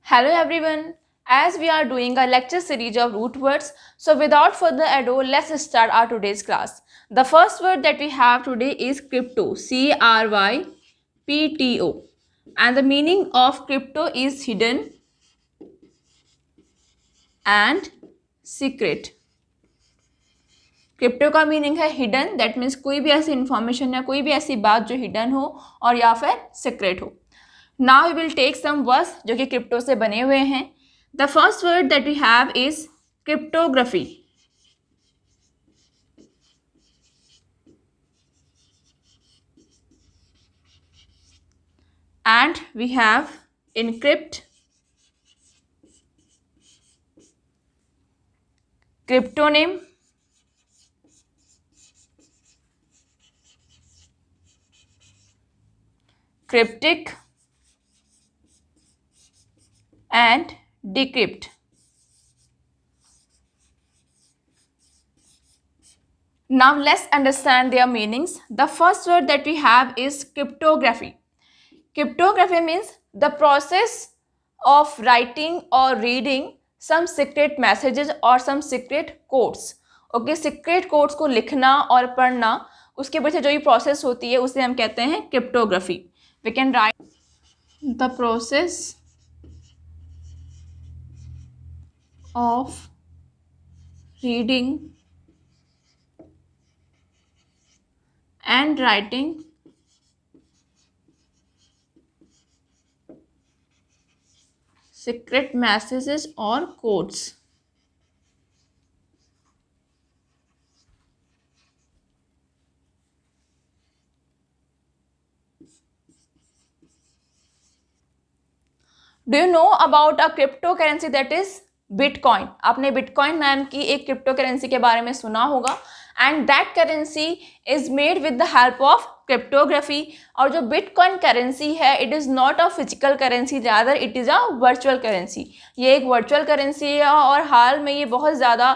Hello everyone. As we are doing a lecture series of root words, so without further ado, let's start our today's class. The first word that we have today is crypto, CRYPTO, and the meaning of crypto is hidden and secret. Crypto का meaning है hidden, that means कोई भी ऐसी information या कोई भी ऐसी बात जो हिडन हो और या फिर सीक्रेट हो. Now we will take some words जो कि क्रिप्टो से बने हुए हैं. The first word that we have is cryptography. And we have encrypt, cryptonym, cryptic and decrypt. Now let's understand their meanings. The first word that we have is cryptography. Cryptography means the process of writing or reading some secret messages or some secret codes. Okay, secret codes को लिखना और पढ़ना, उसके पीछे जो ये process होती है उसे हम कहते हैं cryptography. We can write the process of reading and writing secret messages or codes. Do you know about a cryptocurrency that is Bitcoin? आपने बिटकॉइन नाम की एक क्रिप्टो करेंसी के बारे में सुना होगा. And that currency is made with the help of cryptography. और जो बिटकॉइन करेंसी है, it is not a physical currency, rather it is a virtual currency. ये एक वर्चुअल करेंसी है और हाल में ये बहुत ज़्यादा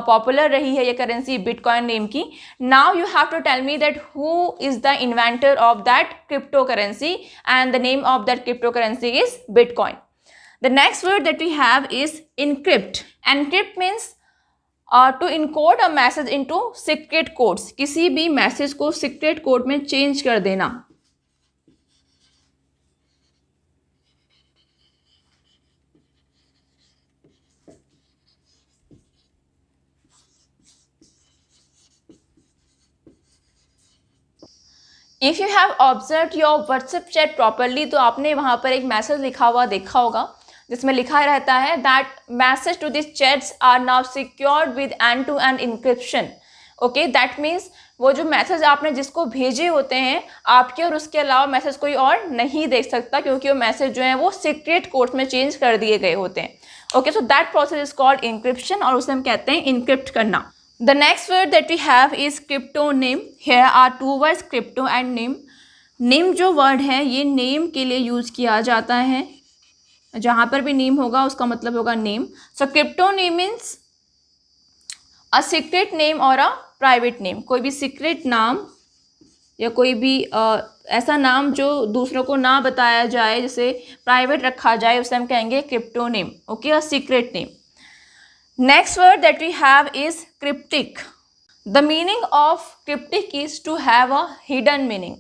पॉपुलर रही है ये करेंसी बिटकॉइन नेम की. Now you have to tell me that who is the inventor of that crypto currency, and the name of that crypto currency is bitcoin. The next word that we have is encrypt. Encrypt means to encode a message into secret codes. किसी भी message को secret code में change कर देना. If you have observed your WhatsApp chat properly, तो आपने वहाँ पर एक मैसेज लिखा हुआ देखा होगा जिसमें लिखा रहता है that message to this chats are now secured with end to end encryption. Okay, that means वो जो मैसेज आपने जिसको भेजे होते हैं, आपके और उसके अलावा मैसेज कोई और नहीं देख सकता, क्योंकि वो मैसेज जो है वो सीक्रेट कोड में चेंज कर दिए गए होते हैं. Okay, so that process is called encryption और उसे हम कहते हैं इनक्रिप्ट करना. The next word that we have is cryptonym. Here are two words, crypto and name. Name जो word है ये name के लिए यूज़ किया जाता है. जहाँ पर भी name होगा उसका मतलब होगा name. So cryptonym means a secret name or a private name. कोई भी secret नाम या कोई भी ऐसा नाम जो दूसरों को ना बताया जाए, जिसे प्राइवेट रखा जाए, उसे हम कहेंगे cryptonym. Okay, a secret name. Next word that we have is cryptic. The meaning of cryptic is to have a hidden meaning.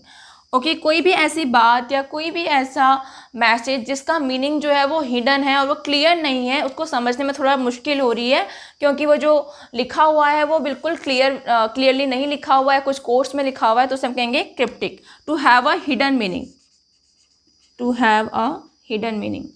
Okay, कोई भी ऐसी बात या कोई भी ऐसा मैसेज जिसका मीनिंग जो है वो हिडन है और वो क्लियर नहीं है, उसको समझने में थोड़ा मुश्किल हो रही है, क्योंकि वो जो लिखा हुआ है वो बिल्कुल क्लियरली नहीं लिखा हुआ है, कुछ कोट्स में लिखा हुआ है, तो उसे हम कहेंगे cryptic. To have a hidden meaning. To have a hidden meaning.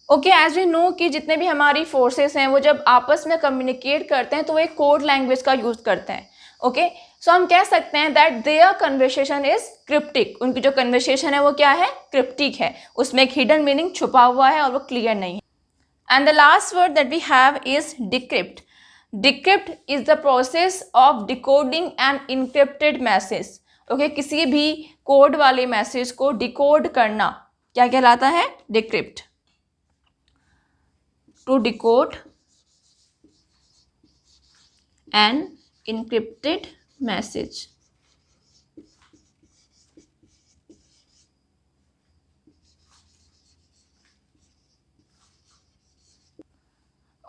Okay, as we know कि जितने भी हमारी फोर्सेस हैं वो जब आपस में कम्युनिकेट करते हैं तो वो एक कोड लैंग्वेज का यूज़ करते हैं. ओके, सो हम कह सकते हैं that their conversation is cryptic. उनकी जो कन्वर्सेशन है वो क्या है? क्रिप्टिक है. उसमें एक हिडन मीनिंग छुपा हुआ है और वो क्लियर नहीं है. And the last word that we have is decrypt. Decrypt is the process of decoding an encrypted message. Okay, किसी भी कोड वाले मैसेज को डिकोड करना क्या कहलाता है? Decrypt. to decode an encrypted message.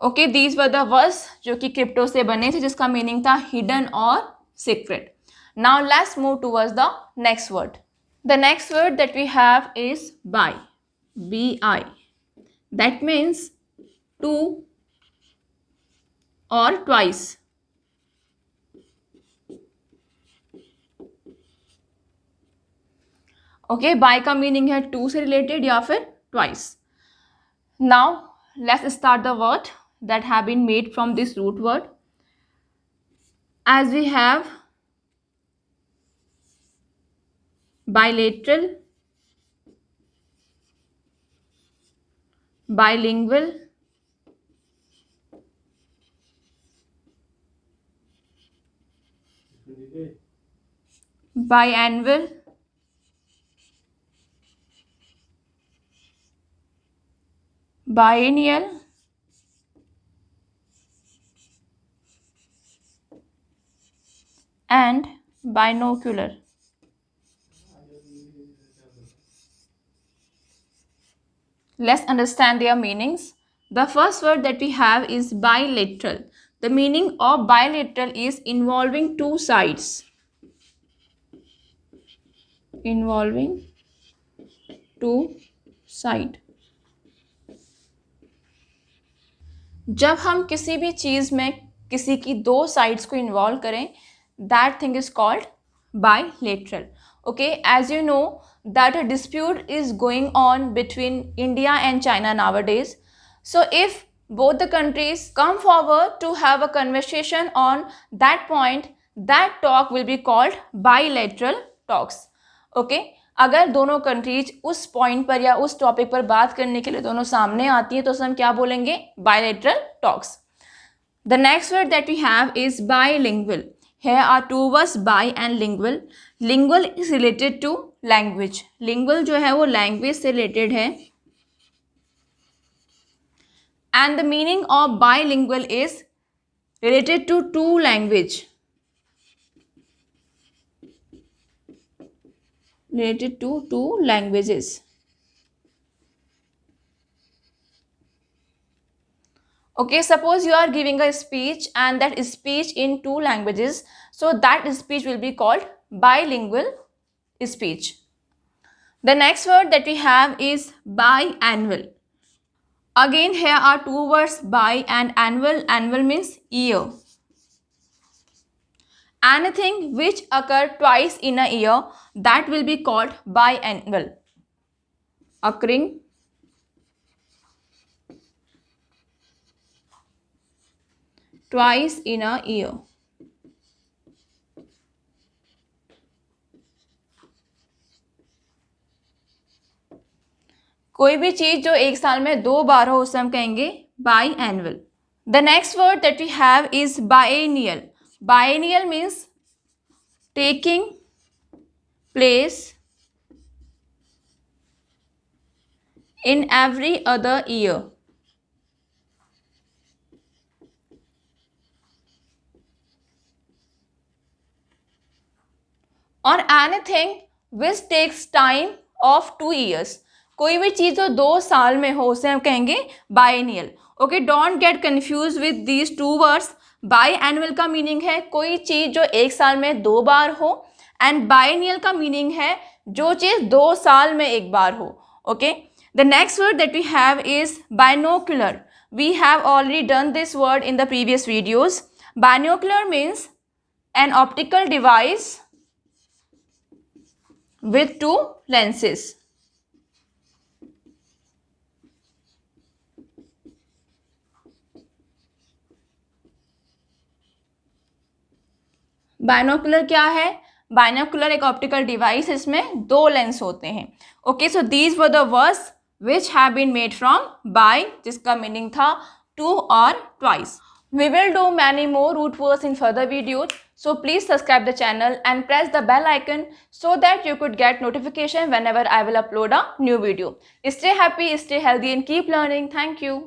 Okay, these were the words जो कि क्रिप्टो से बने थे, जिसका मीनिंग था हिडन और secret. Now let's move towards the next word. The next word that we have is bi. BI. That means two और ट्वाइस. ओके, बाय का मीनिंग है टू से रिलेटेड या फिर twice. Now let's start the word that have been made from this root word. As we have bilateral, bilingual, biannual, biennial, and binocular. Let's understand their meanings. The first word that we have is bilateral. The meaning of bilateral is involving two sides. Involving two side. जब हम किसी भी चीज़ में किसी की दो sides को involve करें, that thing is called bilateral. Okay, as you know that a dispute is going on between India and China nowadays. So if both the countries come forward to have a conversation on that point, that talk will be called bilateral talks. Okay, अगर दोनों countries उस point पर या उस topic पर बात करने के लिए दोनों सामने आती हैं, तो हम क्या बोलेंगे? Bilateral talks. The next word that we have is bilingual. Here are two words, bi and lingual. Lingual is related to language. Lingual जो है वो language से related है. And the meaning of bilingual is related to two language. Related to two languages. Okay, suppose you are giving a speech and that speech in two languages, so that speech will be called bilingual speech. The next word that we have is biannual. Again, here are two words, bi and annual. Annual means year. Anything which occur twice in a year, that will be called biannual. Occurring twice in a year. कोई भी चीज जो एक साल में दो बार हो उसे हम कहेंगे biannual. The next word that we have is biennial. Biennial means taking place in every other year. और anything which takes time of 2 years. कोई भी चीज़ जो 2 साल में हो उसे हम कहेंगे biennial. Okay, don't get confuse with these two words. Biannual का मीनिंग है कोई चीज़ जो 1 साल में 2 बार हो, एंड बायनियल का मीनिंग है जो चीज़ 2 साल में 1 बार हो. Okay, the next word that we have is binocular. We have already done this word in the previous videos. Binocular means an optical device with 2 lenses. Binocular क्या है? बायनोकुलर एक ऑप्टिकल डिवाइस, इसमें 2 लेंस होते हैं. Okay, so these were the words which have been made from bi, जिसका मीनिंग था 2 और twice. We will do many more root words in further videos. So please subscribe the channel and press the bell icon so that you could get notification whenever I will upload a new video. Stay happy, stay healthy and keep learning. Thank you.